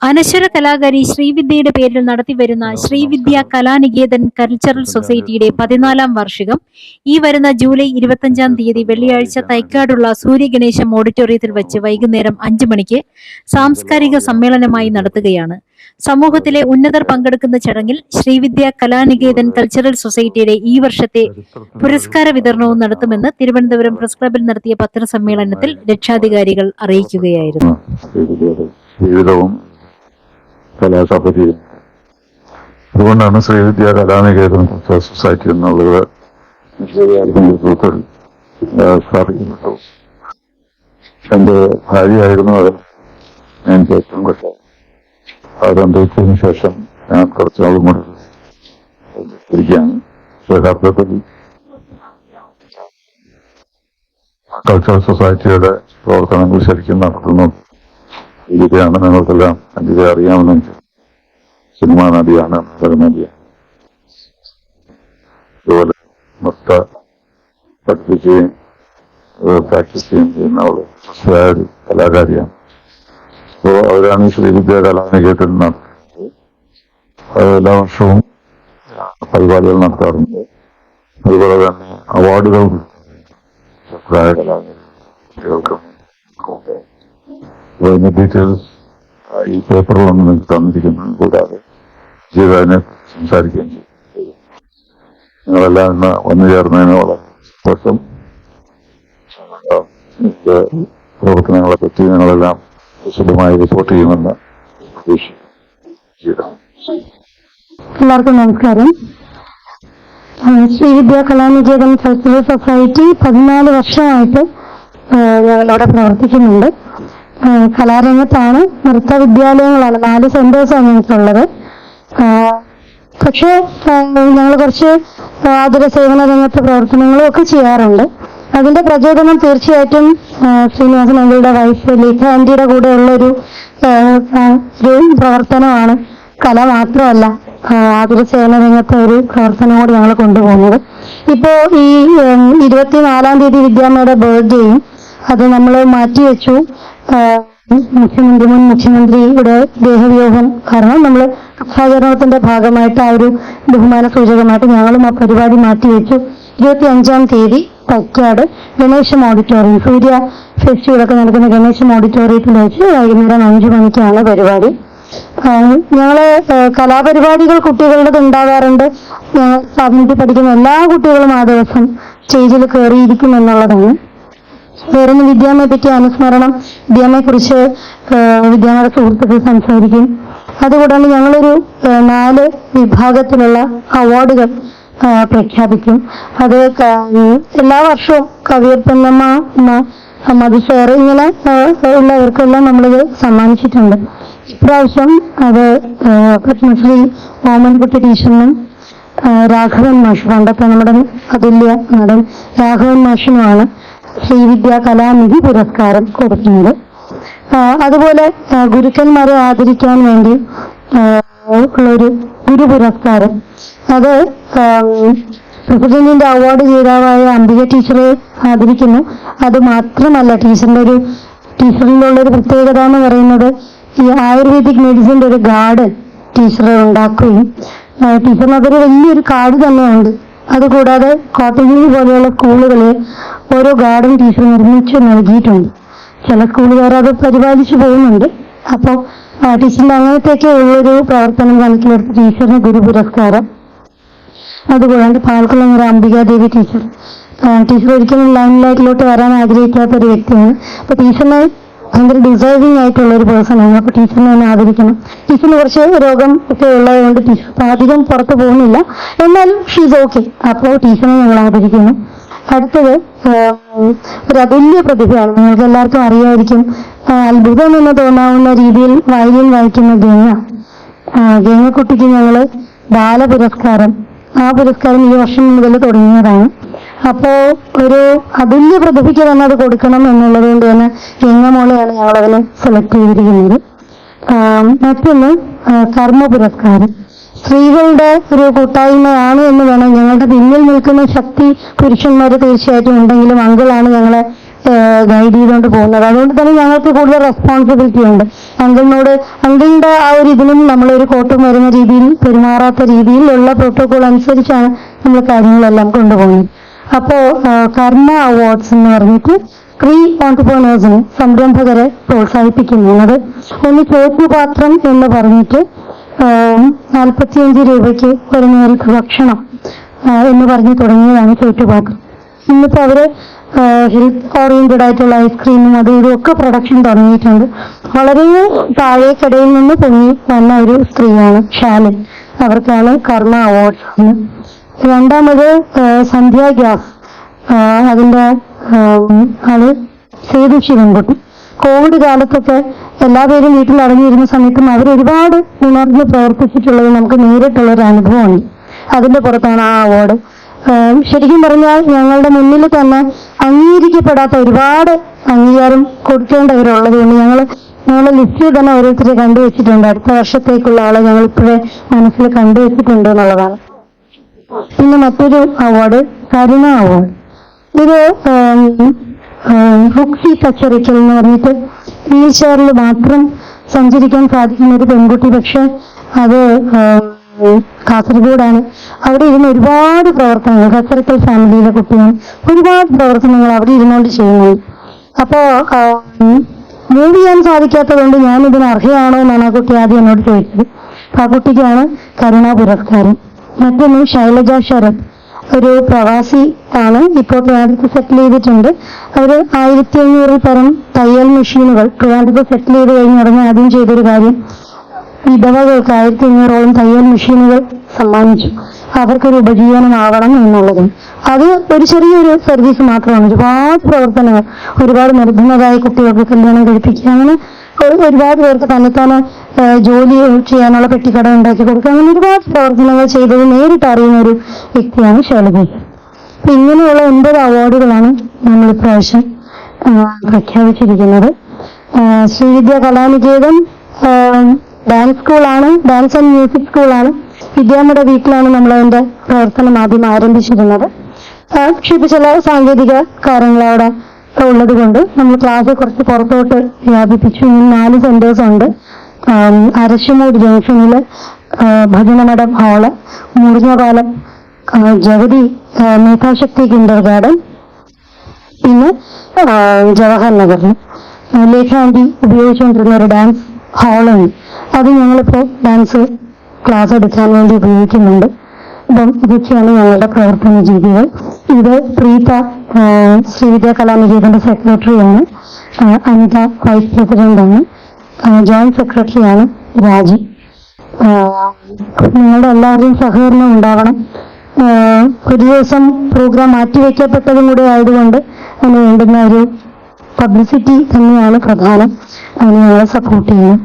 അനശ്വര കലാകാരി ശ്രീവിദ്യയുടെ പേരിൽ നടത്തിവരുന്ന ശ്രീവിദ്യ കലാനികേതൻ കൾച്ചറൽ സൊസൈറ്റിയുടെ 14-ാം വാർഷികം ഈ വരുന്ന ജൂലൈ 25-ാം തീയതി വെള്ളിയാഴ്ച തൈക്കാടുള്ള സൂര്യഗണേശം ഓഡിറ്റോറിയത്തിൽ വച്ച് വൈകുന്നേരം 5 മണിക്ക് സാംസ്കാരിക സമ്മേളനമായി നടത്തുകയാണ്. സമൂഹത്തിലെ ഉന്നതർ പങ്കെടുക്കുന്ന ചടങ്ങിൽ ശ്രീവിദ്യ കലാനികേതൻ കൾച്ചറൽ സൊസൈറ്റിയുടെ ഈ വർഷത്തെ പുരസ്കാര വിതരണവും നടത്തുമെന്ന് തിരുവനന്തപുരം പ്രസ് ക്ലബിൽ നടത്തിയ പത്രസമ്മേളനത്തിൽ രക്ഷാധികാരികൾ അറിയിക്കുകയായിരുന്നു. കലാസഭയിൽ അതുകൊണ്ടാണ് ശ്രീവിദ്യ കലാനികേതൻ സൊസൈറ്റി എന്നുള്ളത് സ്ഥാപിക്കുന്നത്. എന്റെ ഭാര്യയായിരുന്നു അത്. എനിക്ക് ഏറ്റവും കഷ്ടം അത് അന്തരിച്ചതിന് ശേഷം ഞാൻ കുറച്ചുനാളും കൂടെ ഇരിക്കുകയാണ്. യഥാർത്ഥത്തിൽ കൾച്ചറൽ സൊസൈറ്റിയുടെ പ്രവർത്തനങ്ങൾ ശരിക്കും നടത്തുന്നു ഇരിക്കുകയാണ്. നിങ്ങൾക്കെല്ലാം എനിക്ക് അറിയാവുന്ന സിനിമാ നടിയാണ്, നടിയാണ്. അതുപോലെ നൃത്ത പഠിപ്പിക്കുകയും പ്രാക്ടീസ് ചെയ്യുകയും ചെയ്യുന്ന അവള് ഒരു കലാകാരിയാണ്. അപ്പോൾ അവരാണ് ഈ ശ്രീവിദ്യ കലാനികേതൻ നടത്തുന്നത്. എല്ലാ വർഷവും പരിപാടികൾ നടത്താറുണ്ട്. അതുപോലെ തന്നെ അവാർഡുകൾ പ്രായ കലാകാരികൾക്കും അതിന്റെ ഡീറ്റെയിൽസ് ഈ പേപ്പറിലൊന്നും നിങ്ങൾക്ക് തന്നിരിക്കുന്നു. കൂടാതെ ജീവനെ സംസാരിക്കുകയും ചെയ്യും. നിങ്ങളെല്ലാം ഇന്ന് വന്നു ചേർന്നതിന് വളരെ സന്തോഷം. പ്രവർത്തനങ്ങളെ പറ്റി നിങ്ങളെല്ലാം വിശദമായി റിപ്പോർട്ട് ചെയ്യുമെന്ന് പ്രതീക്ഷിക്കുന്നു. എല്ലാവർക്കും നമസ്കാരം. ശ്രീവിദ്യ കലാനികേതൻ കൾച്ചറൽ സൊസൈറ്റി 14 വർഷമായിട്ട് ഞങ്ങളവിടെ പ്രവർത്തിക്കുന്നുണ്ട്. കലാരംഗത്താണ്. നൃത്ത വിദ്യാലയങ്ങളാണ് 4 സെന്റേഴ്സാണ് ഞങ്ങൾക്കുള്ളത്. പക്ഷേ ഞങ്ങൾ കുറച്ച് ആതുര സേവന രംഗത്ത് പ്രവർത്തനങ്ങളും ഒക്കെ ചെയ്യാറുണ്ട്. അതിന്റെ പ്രചോദനം തീർച്ചയായിട്ടും ശ്രീനിവാസൻ അങ്കിളുടെ വൈഫ് ലേഖ ആന്റിയുടെ കൂടെ ഉള്ളൊരു പ്രവർത്തനമാണ്. കല മാത്രമല്ല, ആതുര സേവന രംഗത്തെ ഒരു പ്രവർത്തനം കൂടി ഞങ്ങൾ കൊണ്ടുപോകുന്നത്. ഇപ്പോ ഈ 24-ാം തീയതി വിദ്യാമ്മയുടെ ബർത്ത്ഡേയും അത് നമ്മൾ മാറ്റിവെച്ചു. മുൻ മുഖ്യമന്ത്രിയുടെ ദേഹവിയോഗം കാരണം നമ്മൾ രക്ഷാചരണത്തിന്റെ ഭാഗമായിട്ട് ആ ഒരു ബഹുമാന സൂചകമായിട്ട് ഞങ്ങളും ആ പരിപാടി മാറ്റിവെച്ചു. 25-ാം തീയതി തൈക്കാട് ഗണേശം ഓഡിറ്റോറിയം, സൂര്യ ഫെസ്റ്റിവലൊക്കെ നടക്കുന്ന ഗണേശം ഓഡിറ്റോറിയത്തിൽ വെച്ച് വൈകുന്നേരം 5 മണിക്കാണ് പരിപാടി. ഞങ്ങള് കലാപരിപാടികൾ കുട്ടികളുടെ ഉണ്ടാകാറുണ്ട്. ഞങ്ങൾ സ്ഥാപനത്തിൽ പഠിക്കുന്ന എല്ലാ കുട്ടികളും ആ ദിവസം സ്റ്റേജിൽ കയറിയിരിക്കും എന്നുള്ളതാണ്. വേറൊന്ന് വിദ്യാമ്മയെ പറ്റി അനുസ്മരണം, വിദ്യാമ്മയെ കുറിച്ച് വിദ്യാമ്മയുടെ സുഹൃത്തുക്കൾ സംസാരിക്കും. അതുകൂടാണ്ട് ഞങ്ങളൊരു 4 വിഭാഗത്തിലുള്ള അവാർഡുകൾ പ്രഖ്യാപിക്കും. അത് എല്ലാ വർഷവും കവിയപ്പന്നമ്മ, മധുസേർ ഇങ്ങനെ ഉള്ളവർക്കെല്ലാം നമ്മളിത് സമ്മാനിച്ചിട്ടുണ്ട്. ഇപ്രാവശ്യം അത് പത്മശ്രീ ഓമൻകുട്ടി ടീച്ചറിനും രാഘവൻ മാഷ്, പണ്ടത്തെ നമ്മുടെ അതുല്യ നടൻ രാഘവൻ മാഷിനുമാണ് ശ്രീവിദ്യ കലാനിധി പുരസ്കാരം കൊടുക്കുന്നത്. അതുപോലെ ഗുരുക്കന്മാരെ ആദരിക്കാൻ വേണ്ടി ഉള്ളൊരു ഗുരു പുരസ്കാരം, അത് പ്രസിഡന്റിന്റെ അവാർഡ് ജേതാവായ അംബിക ടീച്ചറെ ആദരിക്കുന്നു. അത് മാത്രമല്ല, ടീച്ചറിന്റെ ഉള്ളൊരു പ്രത്യേകത എന്ന് പറയുന്നത് ഈ ആയുർവേദിക് മെഡിസിന്റെ ഒരു ഗാർഡൻ ടീച്ചർ ഉണ്ടാക്കുകയും ടീച്ചറിന് അതൊരു വലിയൊരു കാർഡ് തന്നെയുണ്ട്. അതുകൂടാതെ കോട്ടഗിരി പോലെയുള്ള സ്കൂളുകളിൽ ഓരോ ഗാർഡൻ ടീച്ചർ നിർമ്മിച്ച് നൽകിയിട്ടുണ്ട്. ചില സ്കൂളുകാർ അത് പരിപാലിച്ചു പോകുന്നുണ്ട്. അപ്പോൾ ടീച്ചറിന്റെ അങ്ങനത്തെയൊക്കെ ഉള്ളൊരു പ്രവർത്തനം കണക്കിലെടുത്ത് ടീച്ചറിന് ഗുരു പുരസ്കാരം. അതുകൂടാണ്ട് പാൽക്കുളങ്ങര അംബികാദേവി ടീച്ചർ ഒരിക്കലും ലൈം ലൈറ്റിലോട്ട് വരാൻ ആഗ്രഹിക്കാത്ത ഒരു വ്യക്തിയാണ്. അപ്പൊ ടീച്ചറിനെ ഭയങ്കര ഡിസേർവിംഗ് ആയിട്ടുള്ള ഒരു പേഴ്സൺ ആണ്. അപ്പൊ ടീച്ചറിനെ തന്നെ ആദരിക്കണം. ടീച്ചറിന് കുറച്ച് രോഗം ഒക്കെ ഉള്ളതുകൊണ്ട് ടീച്ചർ അധികം പുറത്തു പോകുന്നില്ല, എന്നാലും ഷീസ് ഓക്കെ. അപ്പോൾ ടീച്ചറിനെ ഞങ്ങൾ ആദരിക്കുന്നു. അടുത്തത് ഒരു അതുല്യ പ്രതിഭയാണ്. നിങ്ങൾക്ക് എല്ലാവർക്കും അറിയായിരിക്കും. അത്ഭുതം എന്ന് തോന്നാവുന്ന രീതിയിൽ വയലിൻ വായിക്കുന്ന ഗംഗക്കുട്ടിക്ക് ഞങ്ങള് ബാലപുരസ്കാരം, ആ പുരസ്കാരം ഈ വർഷം മുതൽ തുടങ്ങിയതാണ്. അപ്പോ ഒരു അതുല്യ പ്രതിഭയ്ക്ക് തന്നെ അത് കൊടുക്കണം എന്നുള്ളത് കൊണ്ട് തന്നെ ഗംഗമോളെയാണ് ഞങ്ങളതിനെ സെലക്ട് ചെയ്തിരിക്കുന്നത്. മറ്റൊന്ന് കർമ്മ പുരസ്കാരം. സ്ത്രീകളുടെ ഒരു കൂട്ടായ്മയാണ് എന്ന് വേണം. ഞങ്ങളുടെ പിന്നിൽ നിൽക്കുന്ന ശക്തി പുരുഷന്മാർ തീർച്ചയായിട്ടും ഉണ്ടെങ്കിലും അങ്കിളാണ് ഞങ്ങളെ ഗൈഡ് ചെയ്തുകൊണ്ട് പോകുന്നത്. അതുകൊണ്ട് തന്നെ ഞങ്ങൾക്ക് കൂടുതൽ റെസ്പോൺസിബിലിറ്റി ഉണ്ട്. അങ്കിളിന്റെ ആ ഒരു ഇതിനും നമ്മളൊരു കോട്ടം വരുന്ന രീതിയിൽ പെരുമാറാത്ത രീതിയിലുള്ള പ്രോട്ടോകോൾ അനുസരിച്ചാണ് നമ്മൾ കാര്യങ്ങളെല്ലാം കൊണ്ടുപോകുന്നത്. അപ്പോ കർമ്മ അവാർഡ്സ് എന്ന് പറഞ്ഞിട്ട് പ്രീ ഓൺടർപ്രണേഴ്സിന് സംരംഭകരെ പ്രോത്സാഹിപ്പിക്കുന്നത്. ഒന്ന് ചോറ്റുപാത്രം എന്ന് പറഞ്ഞിട്ട് 45 രൂപയ്ക്ക് ഒരു നേരത്തെ ഭക്ഷണം എന്ന് പറഞ്ഞ് തുടങ്ങിയതാണ് ചോറ്റുപാത്രം. ഇന്നിപ്പോ അവര് ഹെൽത്ത് ഓറിയന്റഡ് ആയിട്ടുള്ള ഐസ്ക്രീമും അതും ഇതും ഒക്കെ പ്രൊഡക്ഷൻ തുടങ്ങിയിട്ടുണ്ട്. വളരെ താഴേക്കടയിൽ നിന്ന് പൊങ്ങി വന്ന ഒരു സ്ത്രീയാണ് ഷാലിൻ. അവർക്കാണ് കർമ്മ അവാർഡ്സ്. രണ്ടാമത് സന്ധ്യ ഗ്യാസ്, അതിന്റെ ആള് സേതു ശിവൻകുട്ടി. കോവിഡ് കാലത്തൊക്കെ എല്ലാവരും വീട്ടിൽ അടങ്ങിയിരുന്ന സമയത്തും അവർ ഒരുപാട് ഉണർന്ന് പ്രവർത്തിച്ചിട്ടുള്ളത് നമുക്ക് നേരിട്ടുള്ള ഒരു അനുഭവമാണ്. അതിന്റെ പുറത്താണ് ആ അവാർഡ്. ശരിക്കും പറഞ്ഞാൽ ഞങ്ങളുടെ മുന്നിൽ തന്നെ അംഗീകരിക്കപ്പെടാത്ത ഒരുപാട് അംഗീകാരം കൊടുക്കേണ്ടവരുള്ളത് കൊണ്ട് ഞങ്ങളെ ലിസ്റ്റിൽ തന്നെ ഓരോരുത്തരെ കണ്ടുവച്ചിട്ടുണ്ട്. അടുത്ത വർഷത്തേക്കുള്ള ആളെ ഞങ്ങൾ ഇപ്പോഴേ മനസ്സിൽ കണ്ടുവച്ചിട്ടുണ്ട് എന്നുള്ളതാണ്. പിന്നെ മറ്റൊരു അവാർഡ് കരുണ അവാർഡ്. ഇത് റുക്സി തച്ചറിക്കൽ എന്ന് പറഞ്ഞിട്ട് വീൽ ചെയറിൽ മാത്രം സഞ്ചരിക്കാൻ സാധിക്കുന്ന ഒരു പെൺകുട്ടി. പക്ഷെ അത് കാസർഗോഡാണ്. അവിടെ ഇരുന്ന് ഒരുപാട് പ്രവർത്തനങ്ങൾ, കച്ചറക്കൽ ഫാമിലിയിലെ കുട്ടികൾ ഒരുപാട് പ്രവർത്തനങ്ങൾ അവിടെ ഇരുന്നുകൊണ്ട് ചെയ്യുന്നുണ്ട്. അപ്പോ മൂവ് ചെയ്യാൻ സാധിക്കാത്തതുകൊണ്ട് ഞാൻ ഇതിന് അർഹയാണോ എന്നാണ് ആ കുട്ടി ആദ്യം എന്നോട് ചോദിച്ചത്. ആ കുട്ടിക്കാണ് കരുണാ പുരസ്കാരം. മറ്റൊന്ന് ശൈലജ ശരത്, ഒരു പ്രവാസി ആണ്. ഇപ്പോൾ ട്രിവാൻഡ്രത്ത് സെറ്റിൽ ചെയ്തിട്ടുണ്ട്. അവര് 1500 തരം തയ്യൽ മെഷീനുകൾ ട്രിവാൻഡ്രത്ത് സെറ്റിൽ ചെയ്ത് കഴിഞ്ഞ ഉടനെ ആദ്യം ചെയ്തൊരു കാര്യം, വിധവകൾക്ക് 1500ഓളം തയ്യൽ മെഷീനുകൾ സമ്മാനിച്ചു. അവർക്കൊരു ഉപജീവനമാവണം എന്നുള്ളത്. അത് ഒരു ചെറിയൊരു സർവീസ് മാത്രമാണ്. ഒരുപാട് പ്രവർത്തനങ്ങൾ, ഒരുപാട് നിർധനരായ കുട്ടികൾക്ക് കല്യാണം കഴിപ്പിക്കുക, അങ്ങനെ ഒരുപാട് പേർക്ക് തന്നെത്താനെ ജോലി ചെയ്യാനുള്ള പെട്ടിക്കട ഉണ്ടാക്കി കൊടുക്കുക, അങ്ങനെ ഒരുപാട് പ്രവർത്തനങ്ങൾ ചെയ്തത് നേരിട്ട് അറിയുന്ന ഒരു വ്യക്തിയാണ് ശൈലജ. അപ്പൊ ഇങ്ങനെയുള്ള 9 അവാർഡുകളാണ് നമ്മൾ ഇപ്രാവശ്യം പ്രഖ്യാപിച്ചിരിക്കുന്നത്. ശ്രീവിദ്യ കലാനികേതൻ ഡാൻസ് സ്കൂളാണ്, ഡാൻസ് ആൻഡ് മ്യൂസിക് സ്കൂളാണ്. വിദ്യാമ്മയുടെ വീട്ടിലാണ് നമ്മൾ അതിന്റെ പ്രവർത്തനം ആദ്യം ആരംഭിച്ചിരുന്നത്. പക്ഷെ ഇപ്പൊ ചില സാങ്കേതിക കാര്യങ്ങൾ അവിടെ ഉള്ളത് കൊണ്ട് നമ്മൾ ക്ലാസ് കുറച്ച് പുറത്തോട്ട് വ്യാപിപ്പിച്ചു. 4 സെന്റേഴ്സ് ഉണ്ട്. അരശുമൂട് ജംഗ്ഷനില് Bhajanamadom hall, Murinjapalam Jagathy Medhashakti kindergarten, പിന്നെ ജവഹർ നഗറിൽ ലേഖാന്റി ഉപയോഗിച്ചുകൊണ്ടിരുന്ന ഒരു ഡാൻസ് ഹാളുണ്ട്. അത് ഞങ്ങളിപ്പോ ഡാൻസ് ക്ലാസ് എടുക്കാൻ വേണ്ടി ഉപയോഗിക്കുന്നുണ്ട്. അപ്പം ഇതൊക്കെയാണ് ഞങ്ങളുടെ പ്രവർത്തന രീതികൾ. ഇത് പ്രീത ശ്രീവിദ്യ കലാനികേതന്റെ സെക്രട്ടറിയാണ്, അനിത വൈസ് പ്രസിഡന്റാണ്, ജോയിന്റ് സെക്രട്ടറിയാണ് രാജി. നിങ്ങളുടെ എല്ലാവരുടെയും സഹകരണം ഉണ്ടാവണം. ഒരു ദിവസം പ്രോഗ്രാം മാറ്റിവെക്കപ്പെട്ടതും കൂടെ ആയതുകൊണ്ട് അതിന് വേണ്ടുന്ന ഒരു പബ്ലിസിറ്റി തന്നെയാണ് പ്രധാനം. അതിന് ഞങ്ങളെ സപ്പോർട്ട് ചെയ്യണം.